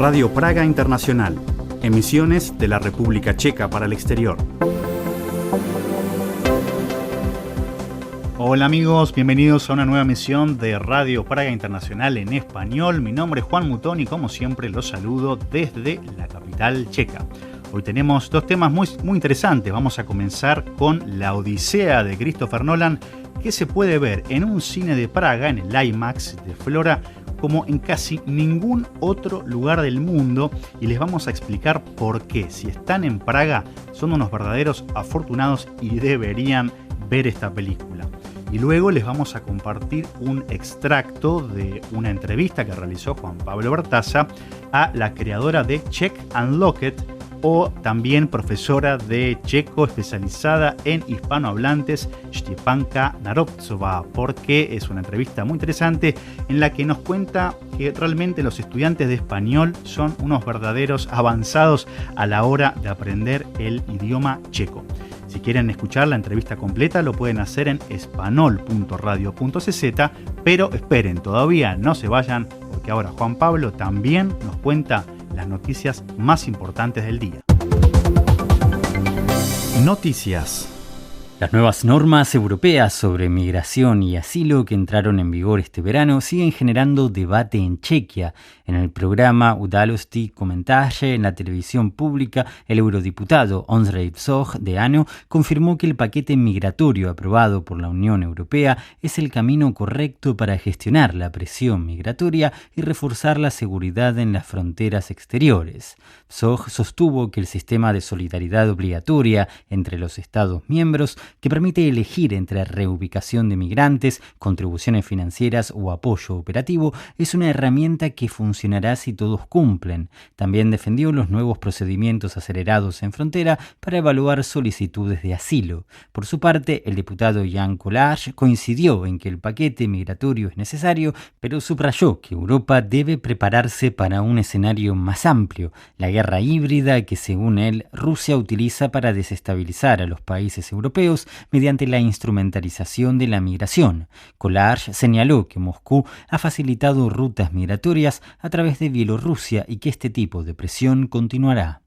Radio Praga Internacional, emisiones de la República Checa para el exterior. Hola amigos, bienvenidos a una nueva emisión de Radio Praga Internacional en español. Mi nombre es Juan Mutón y como siempre los saludo desde la capital checa. Hoy tenemos dos temas muy interesantes. Vamos a comenzar con La Odisea de Christopher Nolan, que se puede ver en un cine de Praga, en el IMAX de Flora, como en casi ningún otro lugar del mundo, y les vamos a explicar por qué. Si están en Praga, son unos verdaderos afortunados y deberían ver esta película. Y luego les vamos a compartir un extracto de una entrevista que realizó Juan Pablo Bertaza a la creadora de Check Unlocked, o también profesora de checo especializada en hispanohablantes, Stepanka Narovtsova, porque es una entrevista muy interesante en la que nos cuenta que realmente los estudiantes de español son unos verdaderos avanzados a la hora de aprender el idioma checo. Si quieren escuchar la entrevista completa lo pueden hacer en espanol.radio.cz, pero esperen, todavía no se vayan, porque ahora Juan Pablo también nos cuenta las noticias más importantes del día. Noticias. Las nuevas normas europeas sobre migración y asilo que entraron en vigor este verano siguen generando debate en Chequia. En el programa Udalosti Komentarze en la televisión pública, el eurodiputado Ondřej Psoch de ANO confirmó que el paquete migratorio aprobado por la Unión Europea es el camino correcto para gestionar la presión migratoria y reforzar la seguridad en las fronteras exteriores. Psoch sostuvo que el sistema de solidaridad obligatoria entre los Estados miembros, que permite elegir entre reubicación de migrantes, contribuciones financieras o apoyo operativo, es una herramienta que funcionará si todos cumplen. También defendió los nuevos procedimientos acelerados en frontera para evaluar solicitudes de asilo. Por su parte, el diputado Jan Kolář coincidió en que el paquete migratorio es necesario, pero subrayó que Europa debe prepararse para un escenario más amplio, la guerra híbrida que, según él, Rusia utiliza para desestabilizar a los países europeos mediante la instrumentalización de la migración. Kolář señaló que Moscú ha facilitado rutas migratorias a través de Bielorrusia y que este tipo de presión continuará.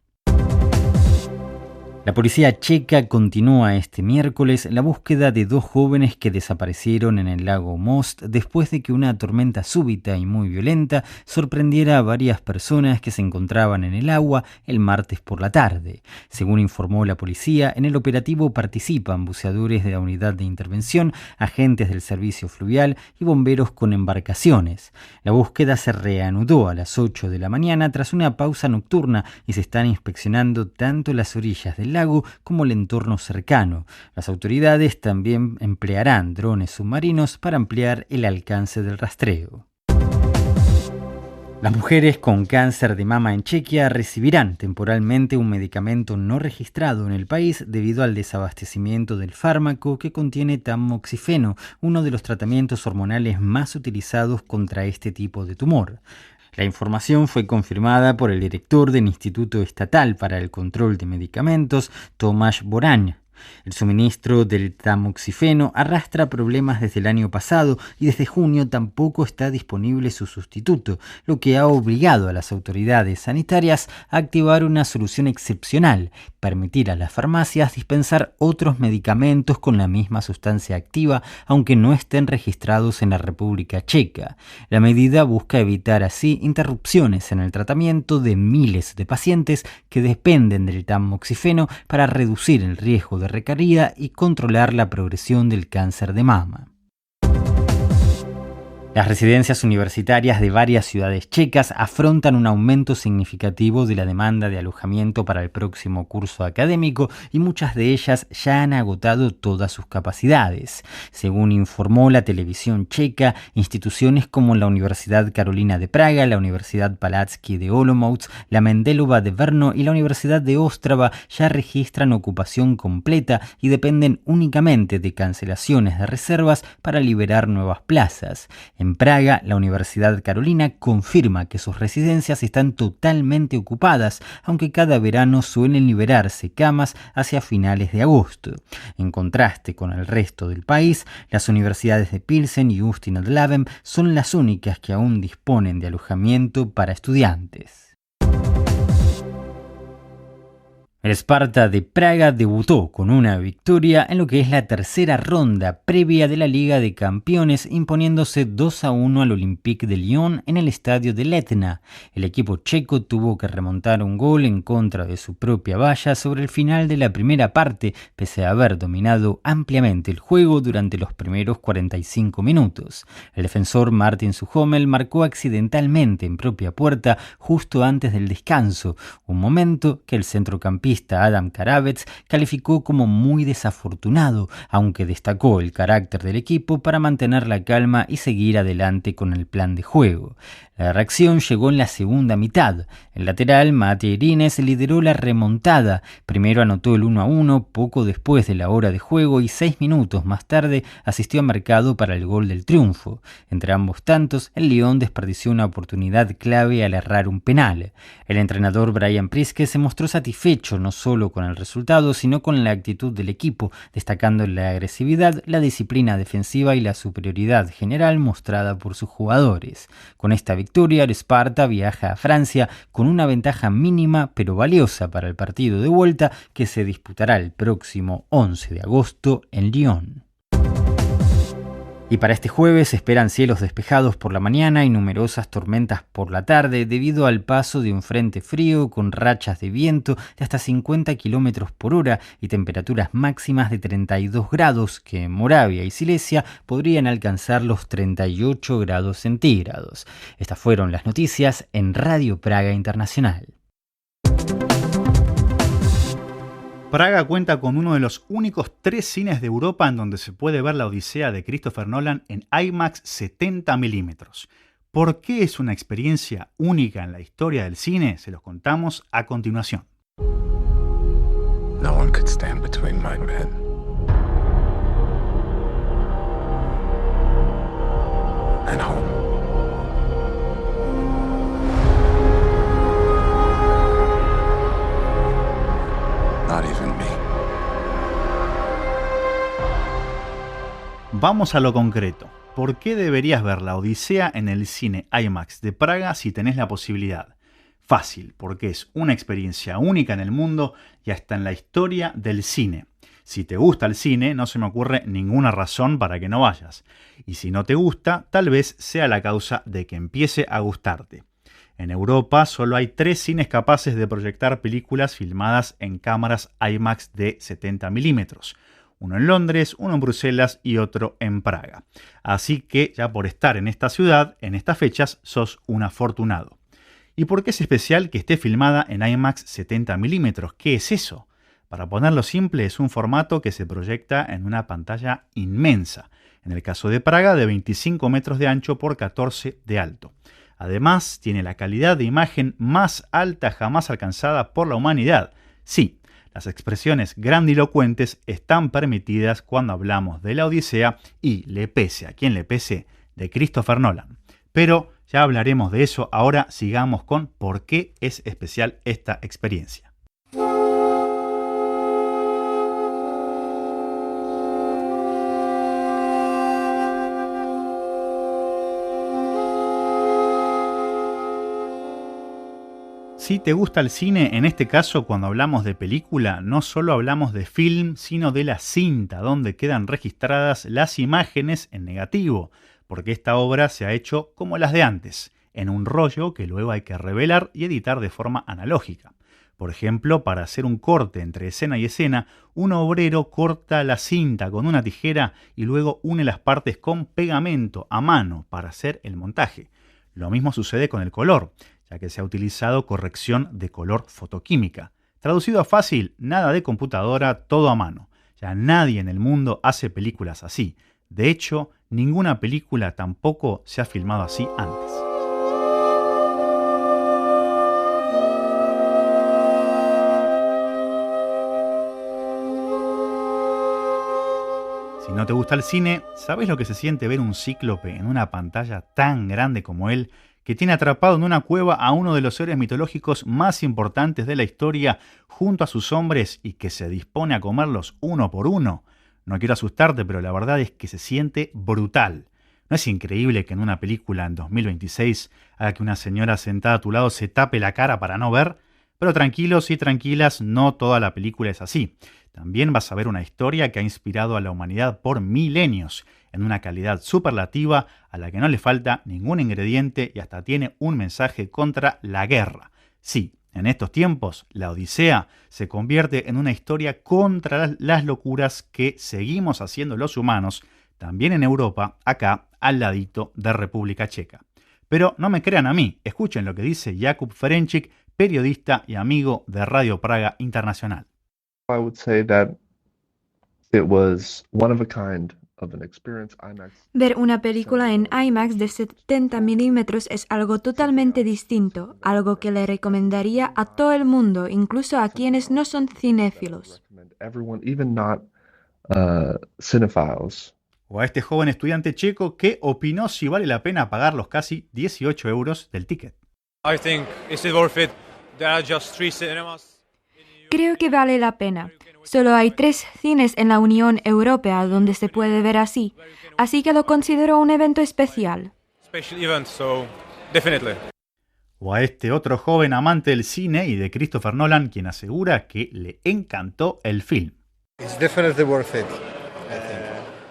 La policía checa continúa este miércoles la búsqueda de dos jóvenes que desaparecieron en el lago Most después de que una tormenta súbita y muy violenta sorprendiera a varias personas que se encontraban en el agua el martes por la tarde. Según informó la policía, en el operativo participan buceadores de la unidad de intervención, agentes del servicio fluvial y bomberos con embarcaciones. La búsqueda se reanudó a las 8 de la mañana tras una pausa nocturna y se están inspeccionando tanto las orillas del lago como el entorno cercano. Las autoridades también emplearán drones submarinos para ampliar el alcance del rastreo. Las mujeres con cáncer de mama en Chequia recibirán temporalmente un medicamento no registrado en el país debido al desabastecimiento del fármaco que contiene tamoxifeno, uno de los tratamientos hormonales más utilizados contra este tipo de tumor. La información fue confirmada por el director del Instituto Estatal para el Control de Medicamentos, Tomáš Boraň. El suministro del tamoxifeno arrastra problemas desde el año pasado y desde junio tampoco está disponible su sustituto, lo que ha obligado a las autoridades sanitarias a activar una solución excepcional, permitir a las farmacias dispensar otros medicamentos con la misma sustancia activa, aunque no estén registrados en la República Checa. La medida busca evitar así interrupciones en el tratamiento de miles de pacientes que dependen del tamoxifeno para reducir el riesgo de recaída y controlar la progresión del cáncer de mama. Las residencias universitarias de varias ciudades checas afrontan un aumento significativo de la demanda de alojamiento para el próximo curso académico y muchas de ellas ya han agotado todas sus capacidades. Según informó la televisión checa, instituciones como la Universidad Carolina de Praga, la Universidad Palacký de Olomouc, la Mendelova de Brno y la Universidad de Ostrava ya registran ocupación completa y dependen únicamente de cancelaciones de reservas para liberar nuevas plazas. En Praga, la Universidad Carolina confirma que sus residencias están totalmente ocupadas, aunque cada verano suelen liberarse camas hacia finales de agosto. En contraste con el resto del país, las universidades de Pilsen y Ústí nad Labem son las únicas que aún disponen de alojamiento para estudiantes. El Sparta de Praga debutó con una victoria en lo que es la tercera ronda previa de la Liga de Campeones, imponiéndose 2-1 al Olympique de Lyon en el estadio de Letna. El equipo checo tuvo que remontar un gol en contra de su propia valla sobre el final de la primera parte, pese a haber dominado ampliamente el juego durante los primeros 45 minutos. El defensor Martin Suchomel marcó accidentalmente en propia puerta justo antes del descanso, un momento que el centrocampista Adam Karavets calificó como muy desafortunado, aunque destacó el carácter del equipo para mantener la calma y seguir adelante con el plan de juego. La reacción llegó en la segunda mitad. El lateral Mate Irines lideró la remontada. Primero anotó el 1-1 poco después de la hora de juego y 6 minutos más tarde asistió a Mercado para el gol del triunfo. Entre ambos tantos, el Lyon desperdició una oportunidad clave al errar un penal. El entrenador Brian Priske se mostró satisfecho no solo con el resultado, sino con la actitud del equipo, destacando la agresividad, la disciplina defensiva y la superioridad general mostrada por sus jugadores. Con esta victoria, el Sparta viaja a Francia con una ventaja mínima pero valiosa para el partido de vuelta que se disputará el próximo 11 de agosto en Lyon. Y para este jueves se esperan cielos despejados por la mañana y numerosas tormentas por la tarde debido al paso de un frente frío con rachas de viento de hasta 50 km por hora y temperaturas máximas de 32 grados que en Moravia y Silesia podrían alcanzar los 38 grados centígrados. Estas fueron las noticias en Radio Praga Internacional. Praga cuenta con uno de los únicos 3 cines de Europa en donde se puede ver la Odisea de Christopher Nolan en IMAX 70 mm. ¿Por qué es una experiencia única en la historia del cine? Se los contamos a continuación. No one could stand between my men and home. Not even me. Vamos a lo concreto. ¿Por qué deberías ver la Odisea en el cine IMAX de Praga si tenés la posibilidad? Fácil, porque es una experiencia única en el mundo y hasta en la historia del cine. Si te gusta el cine, no se me ocurre ninguna razón para que no vayas. Y si no te gusta, tal vez sea la causa de que empiece a gustarte. En Europa solo hay 3 cines capaces de proyectar películas filmadas en cámaras IMAX de 70 mm. Uno en Londres, uno en Bruselas y otro en Praga. Así que ya por estar en esta ciudad, en estas fechas, sos un afortunado. ¿Y por qué es especial que esté filmada en IMAX 70 mm? ¿Qué es eso? Para ponerlo simple, es un formato que se proyecta en una pantalla inmensa. En el caso de Praga, de 25 metros de ancho por 14 de alto. Además, tiene la calidad de imagen más alta jamás alcanzada por la humanidad. Sí, las expresiones grandilocuentes están permitidas cuando hablamos de la Odisea y, le pese a quien le pese, de Christopher Nolan. Pero ya hablaremos de eso, ahora sigamos con por qué es especial esta experiencia. Si te gusta el cine, en este caso cuando hablamos de película, no solo hablamos de film, sino de la cinta, donde quedan registradas las imágenes en negativo, porque esta obra se ha hecho como las de antes, en un rollo que luego hay que revelar y editar de forma analógica. Por ejemplo, para hacer un corte entre escena y escena, un obrero corta la cinta con una tijera y luego une las partes con pegamento a mano para hacer el montaje. Lo mismo sucede con el color, ya que se ha utilizado corrección de color fotoquímica. Traducido a fácil, nada de computadora, todo a mano. Ya nadie en el mundo hace películas así. De hecho, ninguna película tampoco se ha filmado así antes. Si no te gusta el cine, ¿sabes lo que se siente ver un cíclope en una pantalla tan grande como él, que tiene atrapado en una cueva a uno de los héroes mitológicos más importantes de la historia junto a sus hombres y que se dispone a comerlos uno por uno? No quiero asustarte, pero la verdad es que se siente brutal. ¿No es increíble que en una película en 2026 haga que una señora sentada a tu lado se tape la cara para no ver? Pero tranquilos y tranquilas, no toda la película es así. También vas a ver una historia que ha inspirado a la humanidad por milenios, en una calidad superlativa a la que no le falta ningún ingrediente y hasta tiene un mensaje contra la guerra. Sí, en estos tiempos, la Odisea se convierte en una historia contra las locuras que seguimos haciendo los humanos, también en Europa, acá al ladito de República Checa. Pero no me crean a mí, escuchen lo que dice Jakub Ferenčík, periodista y amigo de Radio Praga Internacional. I would say that it was one of a kind of an experience. IMAX. Ver una película en IMAX de 70 milímetros es algo totalmente distinto, algo que le recomendaría a todo el mundo, incluso a quienes no son cinéfilos. Everyone, even not cinephiles. O a este joven estudiante checo que opinó si vale la pena pagar los casi 18 euros del ticket. I think is it worth it? There are just 3 cinemas. Creo que vale la pena. Solo hay 3 cines en la Unión Europea donde se puede ver así que lo considero un evento especial. Special event, so definitely. O a este otro joven amante del cine y de Christopher Nolan, quien asegura que le encantó el film. It's definitely worth it, I think.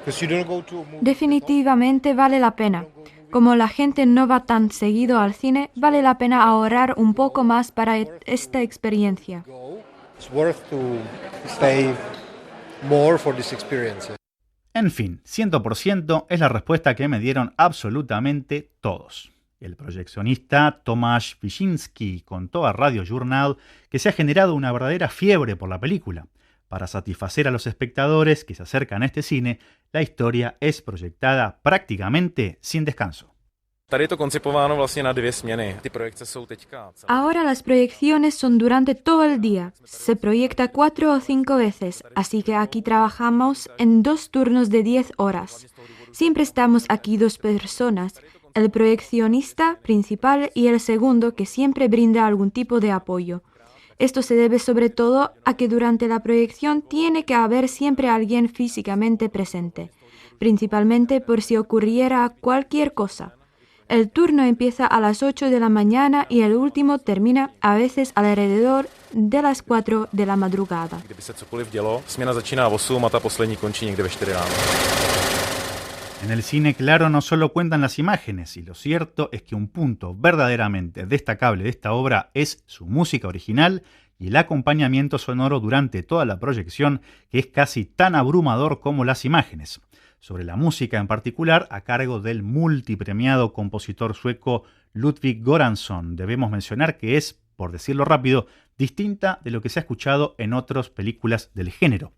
'Cause you don't go to a movie. Definitivamente vale la pena. Como la gente no va tan seguido al cine, vale la pena ahorrar un poco más para esta experiencia. It's worth to pay more for this experience. En fin, 100% es la respuesta que me dieron absolutamente todos. El proyeccionista Tomasz Wyszynski contó a Radio Journal que se ha generado una verdadera fiebre por la película. Para satisfacer a los espectadores que se acercan a este cine, la historia es proyectada prácticamente sin descanso. Tady je to koncipováno vlastně na 2 směny. Ty projekce jsou teďka. Ahora las proyecciones son durante todo el día. Se proyecta 4 o 5 veces, así que aquí trabajamos en 2 turnos de 10 horas. Siempre estamos aquí 2 personas, el proyeccionista principal y el segundo que siempre brinda algún tipo de apoyo. Esto se debe sobre todo a que durante la proyección tiene que haber siempre alguien físicamente presente, principalmente por si ocurriera cualquier cosa. El turno empieza a las 8 de la mañana y el último termina a veces alrededor de las 4 de la madrugada. Kdyby se cokoliv dělo, směna začíná 8 a ta poslední končí někde ve 4 ráno. En el cine, claro, no solo cuentan las imágenes, y lo cierto es que un punto verdaderamente destacable de esta obra es su música original y el acompañamiento sonoro durante toda la proyección, que es casi tan abrumador como las imágenes. Sobre la música en particular, a cargo del multipremiado compositor sueco Ludwig Göransson, debemos mencionar que es, por decirlo rápido, distinta de lo que se ha escuchado en otras películas del género.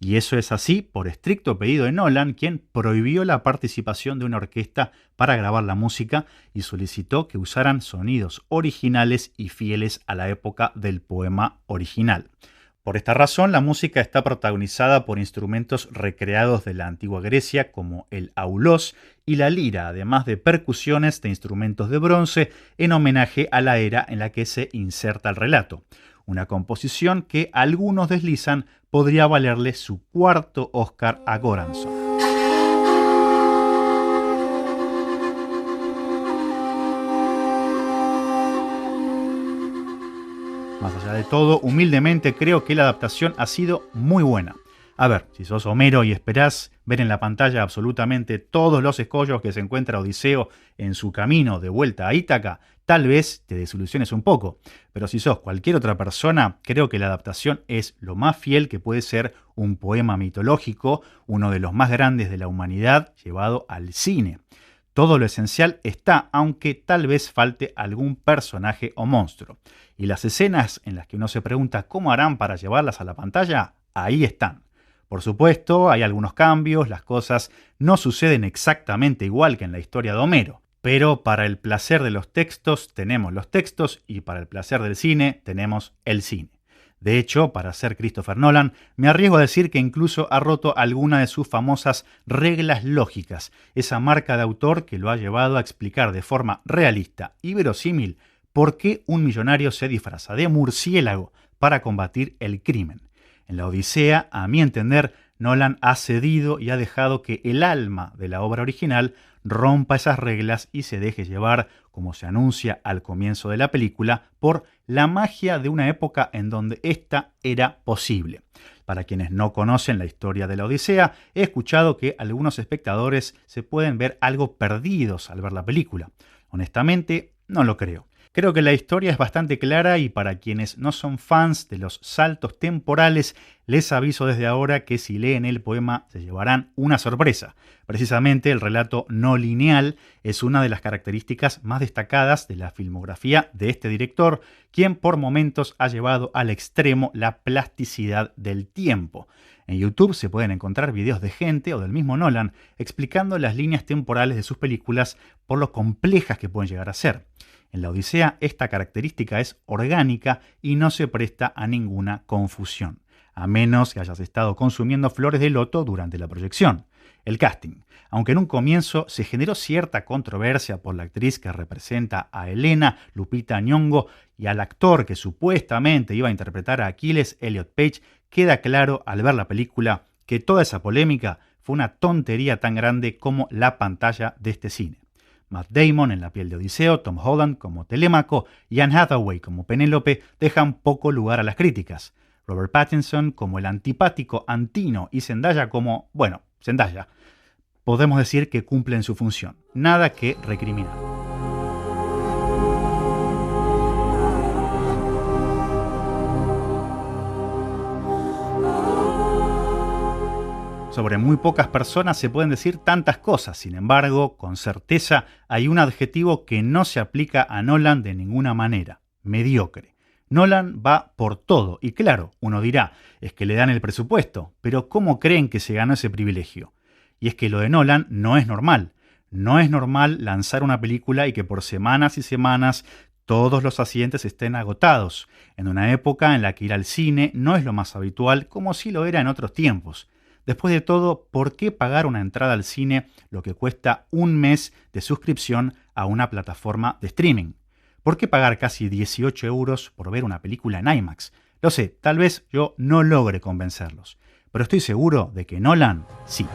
Y eso es así por estricto pedido de Nolan, quien prohibió la participación de una orquesta para grabar la música y solicitó que usaran sonidos originales y fieles a la época del poema original. Por esta razón, la música está protagonizada por instrumentos recreados de la antigua Grecia como el aulos y la lira, además de percusiones de instrumentos de bronce en homenaje a la era en la que se inserta el relato. Una composición que algunos deslizan podría valerle su 4º Oscar a Göransson. Más allá de todo, humildemente creo que la adaptación ha sido muy buena. A ver, si sos Homero y esperás ver en la pantalla absolutamente todos los escollos que se encuentra Odiseo en su camino de vuelta a Ítaca, tal vez te desilusiones un poco. Pero si sos cualquier otra persona, creo que la adaptación es lo más fiel que puede ser un poema mitológico, uno de los más grandes de la humanidad, llevado al cine. Todo lo esencial está, aunque tal vez falte algún personaje o monstruo. Y las escenas en las que uno se pregunta cómo harán para llevarlas a la pantalla, ahí están. Por supuesto, hay algunos cambios, las cosas no suceden exactamente igual que en la historia de Homero. Pero para el placer de los textos tenemos los textos y para el placer del cine tenemos el cine. De hecho, para ser Christopher Nolan, me arriesgo a decir que incluso ha roto alguna de sus famosas reglas lógicas, esa marca de autor que lo ha llevado a explicar de forma realista y verosímil por qué un millonario se disfraza de murciélago para combatir el crimen. En la Odisea, a mi entender, Nolan ha cedido y ha dejado que el alma de la obra original rompa esas reglas y se deje llevar como se anuncia al comienzo de la película, por la magia de una época en donde esta era posible. Para quienes no conocen la historia de la Odisea, he escuchado que algunos espectadores se pueden ver algo perdidos al ver la película. Honestamente, no lo creo. Creo que la historia es bastante clara y para quienes no son fans de los saltos temporales, les aviso desde ahora que si leen el poema se llevarán una sorpresa. Precisamente el relato no lineal es una de las características más destacadas de la filmografía de este director, quien por momentos ha llevado al extremo la plasticidad del tiempo. En YouTube se pueden encontrar videos de gente o del mismo Nolan explicando las líneas temporales de sus películas por lo complejas que pueden llegar a ser. En la Odisea esta característica es orgánica y no se presta a ninguna confusión, a menos que hayas estado consumiendo flores de loto durante la proyección. El casting. Aunque en un comienzo se generó cierta controversia por la actriz que representa a Helena, Lupita Nyong'o, y al actor que supuestamente iba a interpretar a Aquiles, Elliot Page, queda claro al ver la película que toda esa polémica fue una tontería tan grande como la pantalla de este cine. Matt Damon en la piel de Odiseo, Tom Holland como Telémaco y Anne Hathaway como Penélope dejan poco lugar a las críticas. Robert Pattinson como el antipático Antino y Zendaya como, Zendaya. Podemos decir que cumplen su función. Nada que recriminar. Sobre muy pocas personas se pueden decir tantas cosas, sin embargo, con certeza hay un adjetivo que no se aplica a Nolan de ninguna manera: mediocre. Nolan va por todo, y claro, uno dirá, es que le dan el presupuesto, pero ¿cómo creen que se ganó ese privilegio? Y es que lo de Nolan no es normal. No es normal lanzar una película y que por semanas y semanas todos los asientos estén agotados, en una época en la que ir al cine no es lo más habitual como sí lo era en otros tiempos. Después de todo, ¿por qué pagar una entrada al cine lo que cuesta un mes de suscripción a una plataforma de streaming? ¿Por qué pagar casi 18 euros por ver una película en IMAX? Lo sé, tal vez yo no logre convencerlos, pero estoy seguro de que Nolan sí.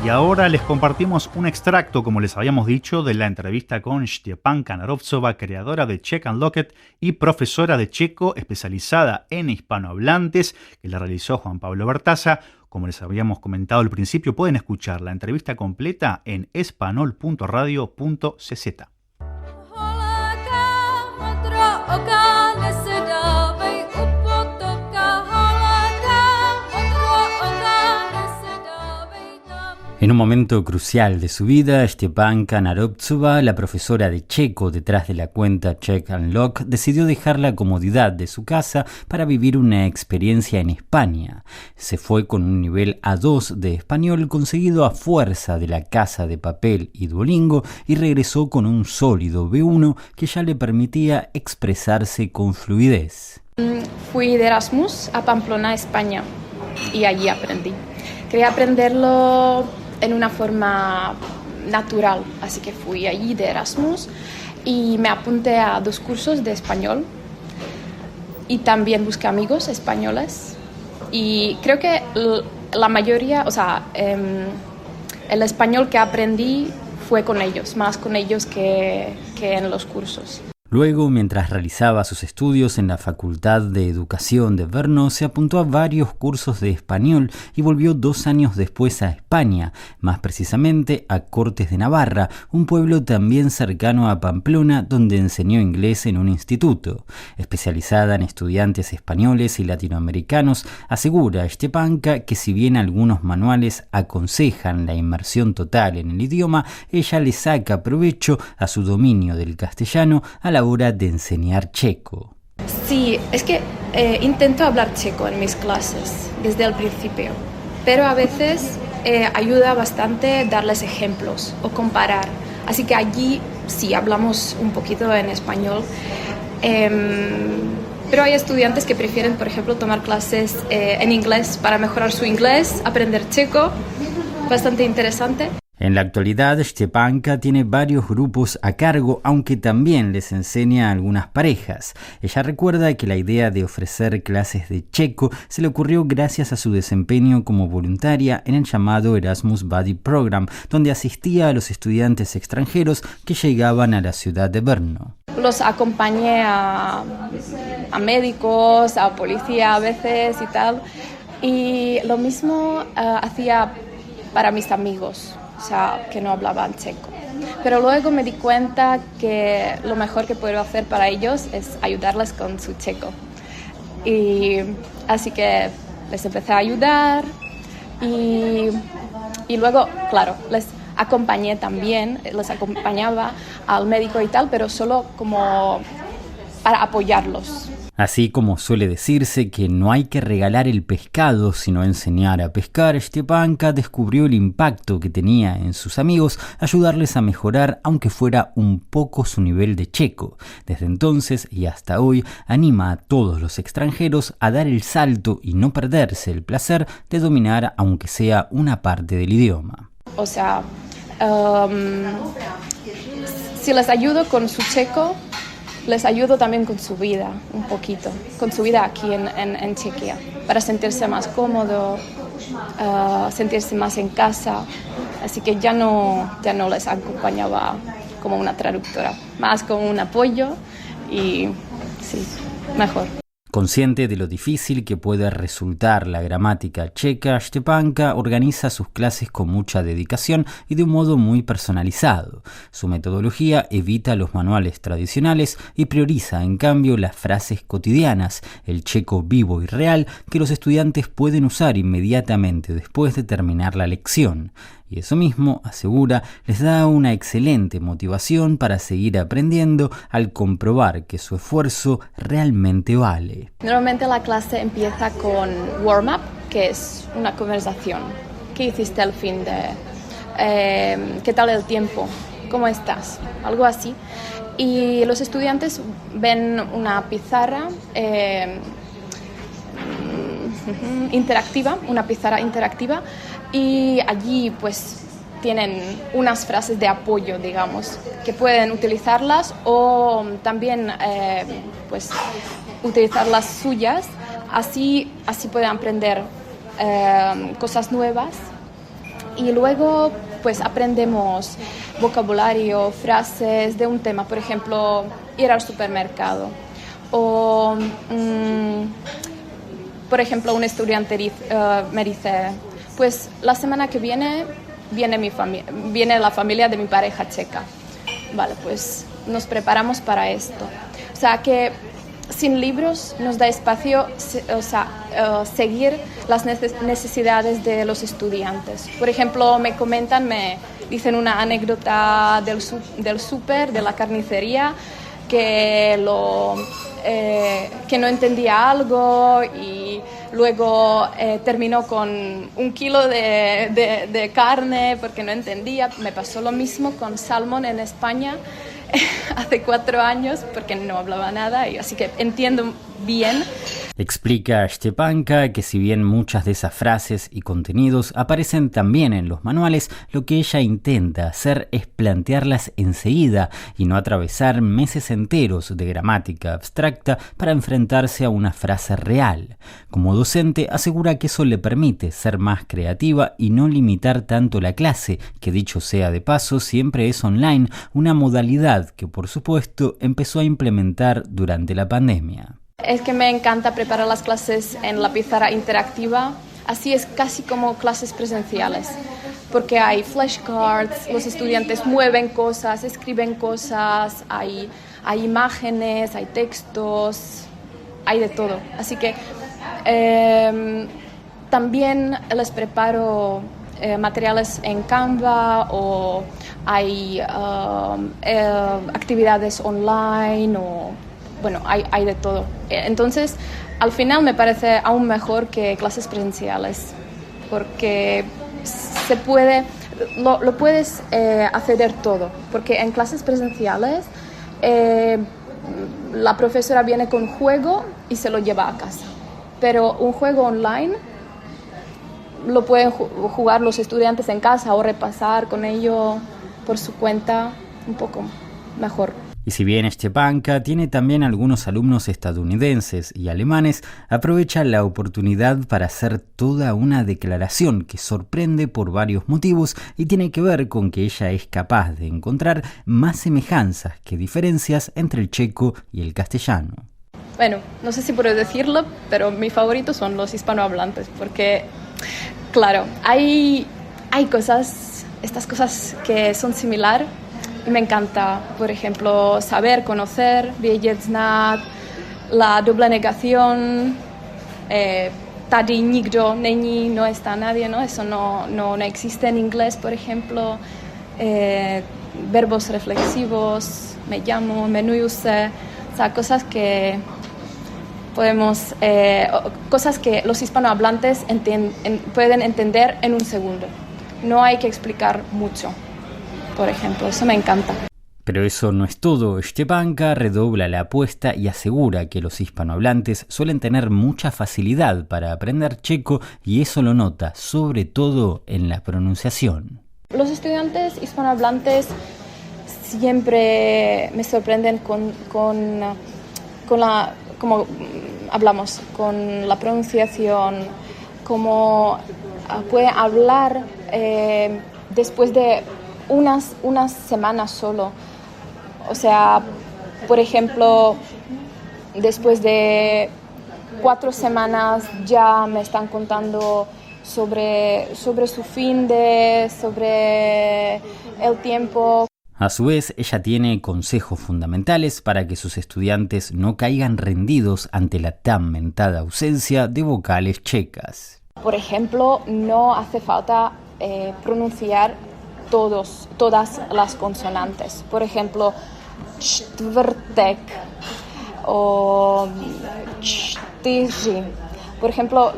Y ahora les compartimos un extracto, como les habíamos dicho, de la entrevista con Stepanka Narovtsova, creadora de Czech Unlocked y profesora de checo especializada en hispanohablantes, que la realizó Juan Pablo Bertaza. Como les habíamos comentado al principio, pueden escuchar la entrevista completa en espanol.radio.cz. En un momento crucial de su vida, Stepanka Narovtsova, la profesora de checo detrás de la cuenta Czech Unlocked, decidió dejar la comodidad de su casa para vivir una experiencia en España. Se fue con un nivel A2 de español conseguido a fuerza de la Casa de Papel y Duolingo y regresó con un sólido B1 que ya le permitía expresarse con fluidez. Fui de Erasmus a Pamplona, España, y allí aprendí. Quería aprenderlo en una forma natural, así que fui allí de Erasmus y me apunté a 2 cursos de español y también busqué amigos españoles y creo que la mayoría, el español que aprendí fue con ellos, más con ellos que en los cursos. Luego, mientras realizaba sus estudios en la Facultad de Educación de Brno, se apuntó a varios cursos de español y volvió 2 años después a España, más precisamente a Cortes de Navarra, un pueblo también cercano a Pamplona, donde enseñó inglés en un instituto. Especializada en estudiantes españoles y latinoamericanos, asegura Stepanka que si bien algunos manuales aconsejan la inmersión total en el idioma, ella le saca provecho a su dominio del castellano a la hora de enseñar checo. Sí, es que intento hablar checo en mis clases desde el principio, pero a veces ayuda bastante darles ejemplos o comparar. Así que allí sí hablamos un poquito en español, pero hay estudiantes que prefieren, por ejemplo, tomar clases en inglés para mejorar su inglés, aprender checo, bastante interesante. En la actualidad, Stepanka tiene varios grupos a cargo, aunque también les enseña a algunas parejas. Ella recuerda que la idea de ofrecer clases de checo se le ocurrió gracias a su desempeño como voluntaria en el llamado Erasmus Buddy Program, donde asistía a los estudiantes extranjeros que llegaban a la ciudad de Brno. Los acompañé a médicos, a policía a veces y tal. Y lo mismo hacía para mis amigos, o sea, que no hablaban checo. Pero luego me di cuenta que lo mejor que puedo hacer para ellos es ayudarles con su checo. Y así que les empecé a ayudar y luego, claro, les acompañaba al médico y tal, pero solo como para apoyarlos. Así como suele decirse que no hay que regalar el pescado, sino enseñar a pescar, Stepanka descubrió el impacto que tenía en sus amigos ayudarles a mejorar, aunque fuera un poco, su nivel de checo. Desde entonces y hasta hoy, anima a todos los extranjeros a dar el salto y no perderse el placer de dominar, aunque sea una parte del idioma. O sea, si les ayudo con su checo, les ayudo también con su vida, un poquito, con su vida aquí en Chequia, para sentirse más cómodo, sentirse más en casa. Así que ya no les acompañaba como una traductora, más como un apoyo y sí, mejor. Consciente de lo difícil que puede resultar la gramática checa, Stepanka organiza sus clases con mucha dedicación y de un modo muy personalizado. Su metodología evita los manuales tradicionales y prioriza, en cambio, las frases cotidianas, el checo vivo y real que los estudiantes pueden usar inmediatamente después de terminar la lección. Y eso mismo, asegura, les da una excelente motivación para seguir aprendiendo al comprobar que su esfuerzo realmente vale. Normalmente la clase empieza con warm-up, que es una conversación. ¿Qué hiciste al fin de? ¿Qué tal el tiempo? ¿Cómo estás? Algo así. Y los estudiantes ven una pizarra interactiva, y allí pues tienen unas frases de apoyo, digamos, que pueden utilizarlas o también pues utilizar las suyas, así pueden aprender cosas nuevas. Y luego pues aprendemos vocabulario, frases de un tema, por ejemplo, ir al supermercado o por ejemplo, un estudiante me dice, pues la semana que viene viene la familia de mi pareja checa. Vale, pues nos preparamos para esto. O sea que sin libros nos da espacio seguir las necesidades de los estudiantes. Por ejemplo, me dicen una anécdota del súper, de la carnicería, que no entendía algo y luego terminó con 1 kilo de carne porque no entendía. Me pasó lo mismo con salmón en España hace 4 años porque no hablaba nada, y así que entiendo bien. Explica Stepanka que si bien muchas de esas frases y contenidos aparecen también en los manuales, lo que ella intenta hacer es plantearlas enseguida y no atravesar meses enteros de gramática abstracta para enfrentarse a una frase real. Como docente, asegura que eso le permite ser más creativa y no limitar tanto la clase, que dicho sea de paso siempre es online, una modalidad que por supuesto empezó a implementar durante la pandemia. Es que me encanta preparar las clases en la pizarra interactiva, así es casi como clases presenciales, porque hay flashcards, los estudiantes mueven cosas, escriben cosas, hay imágenes, hay textos, hay de todo. Así que también les preparo materiales en Canva o hay actividades online o... Bueno, hay de todo. Entonces, al final me parece aún mejor que clases presenciales, porque lo puedes acceder todo, porque en clases presenciales la profesora viene con juego y se lo lleva a casa, pero un juego online lo pueden jugar los estudiantes en casa o repasar con ello por su cuenta un poco mejor. Y si bien Stepanka tiene también algunos alumnos estadounidenses y alemanes, aprovecha la oportunidad para hacer toda una declaración que sorprende por varios motivos y tiene que ver con que ella es capaz de encontrar más semejanzas que diferencias entre el checo y el castellano. Bueno, no sé si puedo decirlo, pero mis favoritos son los hispanohablantes, porque, claro, hay cosas, estas cosas que son similares. Y me encanta, por ejemplo, saber, conocer, vědět, znát, la doble negación, tady nikdo není, no está nadie, ¿no? Eso no existe en inglés, por ejemplo. Verbos reflexivos, me llamo, jmenuji se, o sea, cosas que los hispanohablantes pueden entender en un segundo. No hay que explicar mucho. Por ejemplo, eso me encanta. Pero eso no es todo. Stepanka redobla la apuesta y asegura que los hispanohablantes suelen tener mucha facilidad para aprender checo y eso lo nota, sobre todo en la pronunciación. Los estudiantes hispanohablantes siempre me sorprenden con la, como hablamos, con la pronunciación, cómo pueden hablar después de unas semanas solo. O sea, por ejemplo, después de 4 semanas ya me están contando sobre su sobre el tiempo. A su vez, ella tiene consejos fundamentales para que sus estudiantes no caigan rendidos ante la tan mentada ausencia de vocales checas. Por ejemplo, no hace falta pronunciar todas las consonantes. Por ejemplo, čtvrtek o čtyři. Por ejemplo,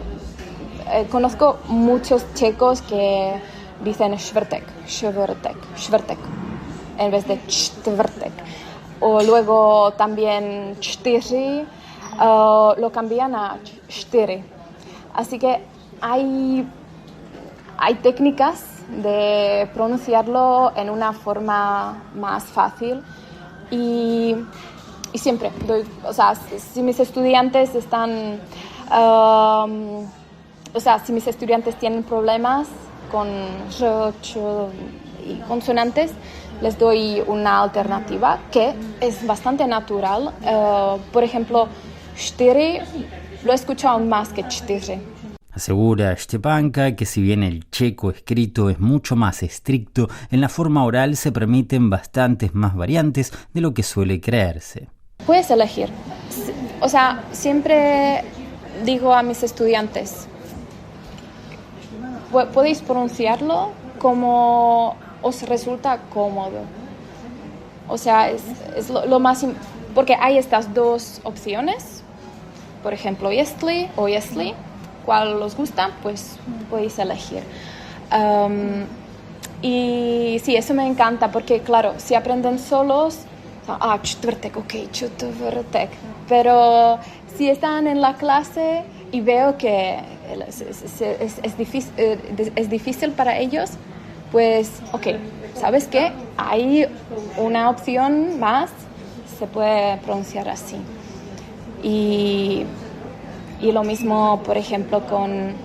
conozco muchos checos que dicen čtvrtek en vez de čtvrtek. O luego también čtyři lo cambian a čtyři. Así que hay técnicas de pronunciarlo en una forma más fácil y siempre doy, o sea, si mis estudiantes si mis estudiantes tienen problemas con r, ch y consonantes, les doy una alternativa que es bastante natural. Por ejemplo, čtyři lo he escuchado aún más que čtyři. Asegura Stepanka que si bien el checo escrito es mucho más estricto, en la forma oral se permiten bastantes más variantes de lo que suele creerse. Puedes elegir. O sea, siempre digo a mis estudiantes, podéis pronunciarlo como os resulta cómodo. O sea, es lo más... Porque hay estas dos opciones, por ejemplo, jestli o jestli. Cuál os gusta, pues podéis elegir. Y sí, eso me encanta porque, claro, si aprenden solos, čtvrtek, ok, čtvrtek. Pero si están en la clase y veo que es difícil para ellos, pues, ok, ¿sabes qué? Hay una opción más, se puede pronunciar así. Y lo mismo, por ejemplo, con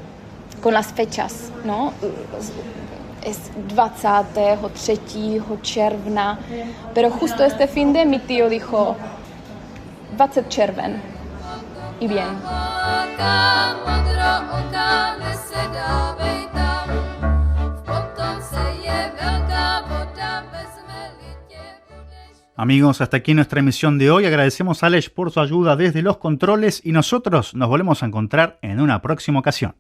las fechas, ¿no? Es 23. června, pero justo este finde mi tío dijo 20 červen. Y bien. Amigos, hasta aquí nuestra emisión de hoy. Agradecemos a Aleš por su ayuda desde los controles y nosotros nos volvemos a encontrar en una próxima ocasión.